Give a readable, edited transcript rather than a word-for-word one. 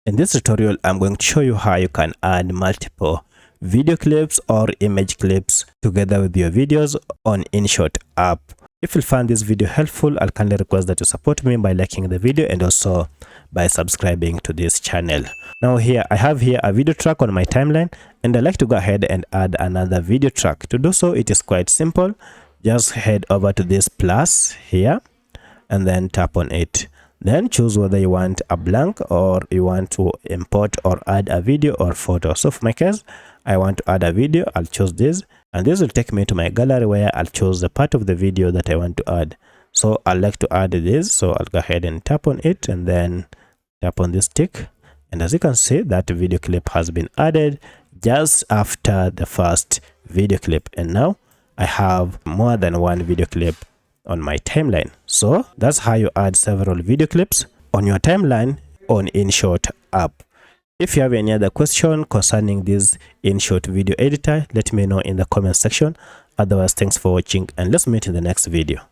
In this tutorial, I'm going to show you how you can add multiple video clips or image clips together with your videos on InShot app. If you find this video helpful, I'll kindly request that you support me by liking the video and also by subscribing to this channel. Now I have here a video track on my timeline, and I'd like to go ahead and add another video track. To do so, it is quite simple. Just head over to this plus here and then tap on it. Then choose whether you want a blank or you want to import or add a video or photo. So for my case, I want to add a video. I'll choose this, and this will take me to my gallery where I'll choose the part of the video that I want to add. So I'd like to add this, so I'll go ahead and tap on it and then tap on this tick. And as you can see, that video clip has been added just after the first video clip. And now I have more than one video clip on my timeline. So that's how you add several video clips on your timeline on InShot app. If you have any other question concerning this InShot video editor, let me know in the comment section. Otherwise, thanks for watching and let's meet in the next video.